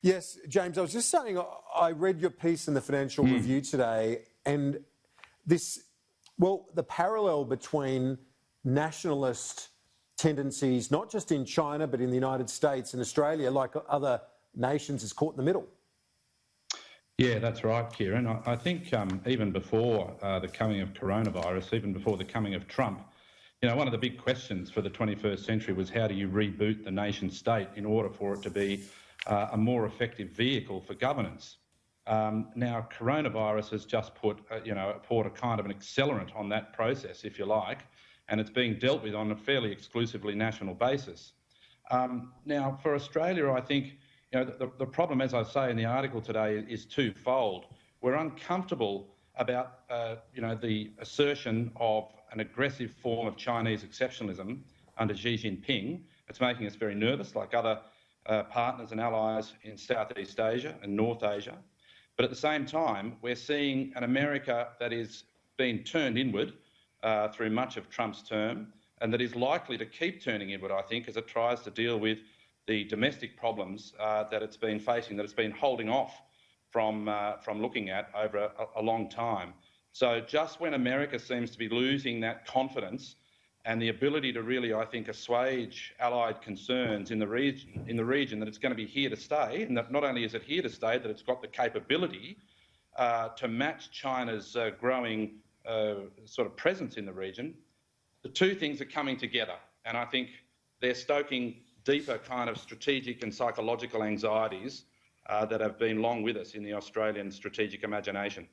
Yes, James, I was just saying, I read your piece in the Financial Review today, and the parallel between nationalist tendencies, not just in China, but in the United States and Australia, like other nations, is caught in the middle. Yeah, that's right, Kieran. I think even before the coming of coronavirus, even before the coming of Trump, one of the big questions for the 21st century was how do you reboot the nation state in order for it to be a more effective vehicle for governance. Now, coronavirus has just poured a kind of an accelerant on that process, if you like, and it's being dealt with on a fairly exclusively national basis. Now, for Australia, I think the problem, as I say in the article today, is twofold. We're uncomfortable about the assertion of an aggressive form of Chinese exceptionalism under Xi Jinping. It's making us very nervous, like other partners and allies in Southeast Asia and North Asia. But at the same time, we're seeing an America that is being turned inward through much of Trump's term, and that is likely to keep turning inward, I think, as it tries to deal with the domestic problems that it's been facing, that it's been holding off from looking at over a long time. So just when America seems to be losing that confidence and the ability to really, I think, assuage allied concerns in the region that it's going to be here to stay, and that not only is it here to stay, that it's got the capability to match China's growing sort of presence in the region, the two things are coming together. And I think they're stoking deeper kind of strategic and psychological anxieties that have been long with us in the Australian strategic imagination.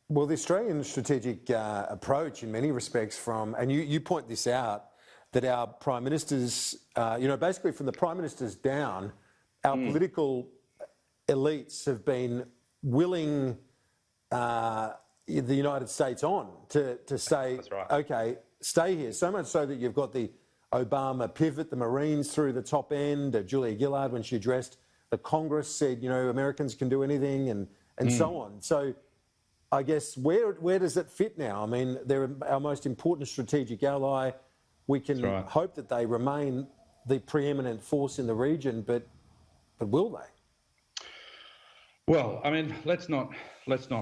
Well, the Australian strategic approach in many respects and you point this out, that our prime ministers, basically from the prime ministers down, our political elites have been willing the United States on to say, That's right. OK, stay here. So much so that you've got the Obama pivot, the Marines through the top end, Julia Gillard, when she addressed the Congress, said, Americans can do anything and so on. So I guess where does it fit now? I mean, they're our most important strategic ally. We can hope that they remain the preeminent force in the region, but will they? Well, I mean, let's not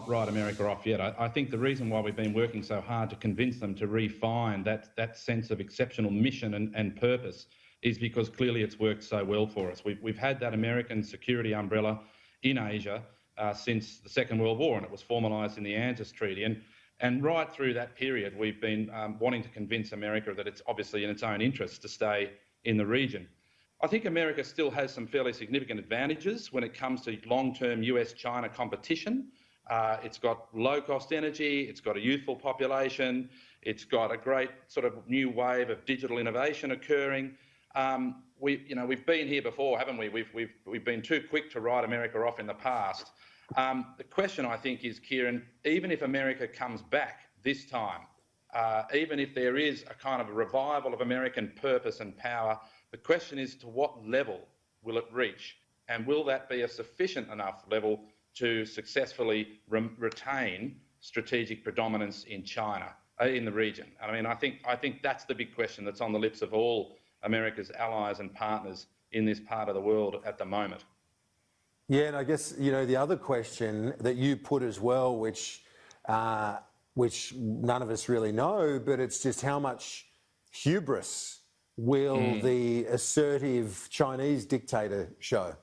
write America off yet. I think the reason why we've been working so hard to convince them to refine that sense of exceptional mission and purpose is because clearly it's worked so well for us. We've had that American security umbrella in Asia since the Second World War, and it was formalised in the ANZUS Treaty. And right through that period, we've been wanting to convince America that it's obviously in its own interest to stay in the region. I think America still has some fairly significant advantages when it comes to long-term US-China competition. It's got low-cost energy, it's got a youthful population, it's got a great sort of new wave of digital innovation occurring. We've been here before, haven't we? We've been too quick to write America off in the past. The question, I think, is, Kieran, even if America comes back this time, even if there is a kind of a revival of American purpose and power, the question is to what level will it reach? And will that be a sufficient enough level to successfully retain strategic predominance in China, in the region? I mean, I think that's the big question that's on the lips of all America's allies and partners in this part of the world at the moment. Yeah, and I guess, the other question that you put as well, which none of us really know, but it's just how much hubris will the assertive Chinese dictator show?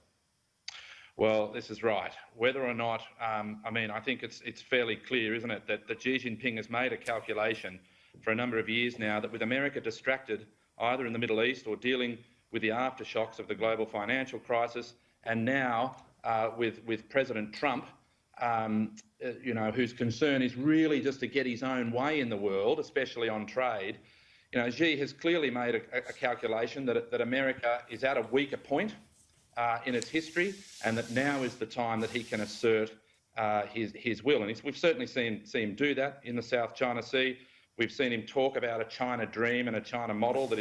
Well, this is right. Whether or not, I think it's fairly clear, isn't it, that Xi Jinping has made a calculation for a number of years now that with America distracted either in the Middle East or dealing with the aftershocks of the global financial crisis, and now with President Trump, whose concern is really just to get his own way in the world, especially on trade, Xi has clearly made a calculation that America is at a weaker point in its history, and that now is the time that he can assert his will. And we've certainly seen him do that in the South China Sea. We've seen him talk about a China dream and a China model that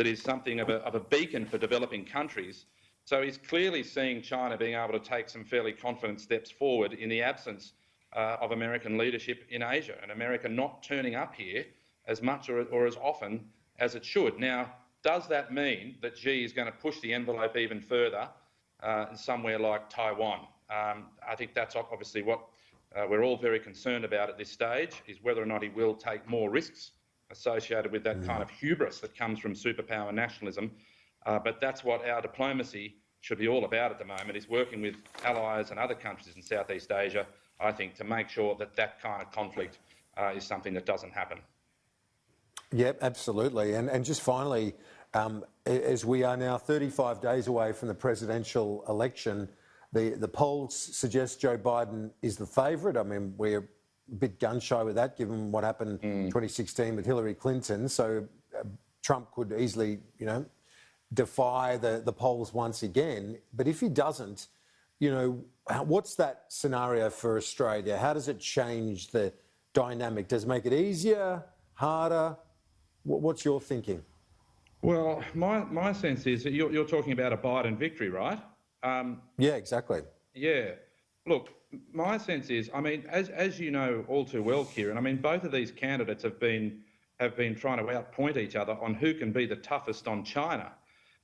is something of a beacon for developing countries. So he's clearly seeing China being able to take some fairly confident steps forward in the absence of American leadership in Asia, and America not turning up here as much or as often as it should. Now, does that mean that Xi is going to push the envelope even further somewhere like Taiwan. I think that's obviously what we're all very concerned about at this stage, is whether or not he will take more risks associated with that kind of hubris that comes from superpower nationalism. But that's what our diplomacy should be all about at the moment, is working with allies and other countries in Southeast Asia, I think, to make sure that that kind of conflict is something that doesn't happen. Yep, absolutely. And just finally, as we are now 35 days away from the presidential election, the polls suggest Joe Biden is the favourite. I mean, we're a bit gun-shy with that, given what happened in 2016 with Hillary Clinton. So Trump could easily, defy the polls once again. But if he doesn't, what's that scenario for Australia? How does it change the dynamic? Does it make it easier, harder? What's your thinking? Well, my sense is that you're talking about a Biden victory, right? Yeah, exactly. Yeah. Look, my sense is, I mean, as you know all too well, Kieran, I mean, both of these candidates have been trying to outpoint each other on who can be the toughest on China.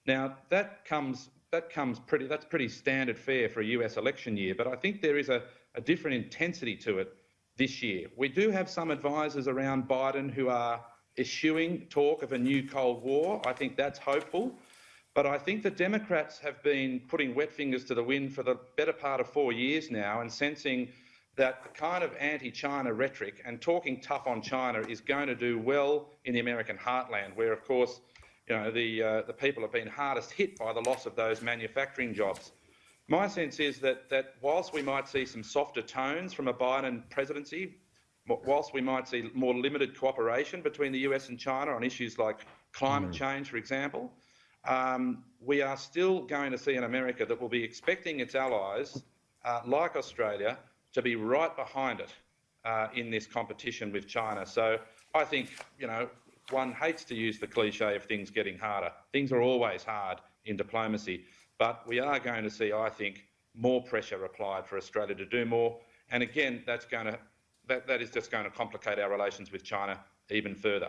Now, that's pretty standard fare for a US election year, but I think there is a different intensity to it this year. We do have some advisors around Biden who are eschewing talk of a new Cold War. I think that's hopeful. But I think the Democrats have been putting wet fingers to the wind for the better part of 4 years now, and sensing that the kind of anti-China rhetoric and talking tough on China is going to do well in the American heartland, where, of course, the people have been hardest hit by the loss of those manufacturing jobs. My sense is that whilst we might see some softer tones from a Biden presidency, whilst we might see more limited cooperation between the US and China on issues like climate change, for example, we are still going to see an America that will be expecting its allies, like Australia, to be right behind it in this competition with China. So I think, one hates to use the cliche of things getting harder. Things are always hard in diplomacy, but we are going to see, I think, more pressure applied for Australia to do more. And again, that is just going to complicate our relations with China even further.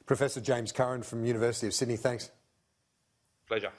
Professor James Curran from University of Sydney, thanks. Pleasure.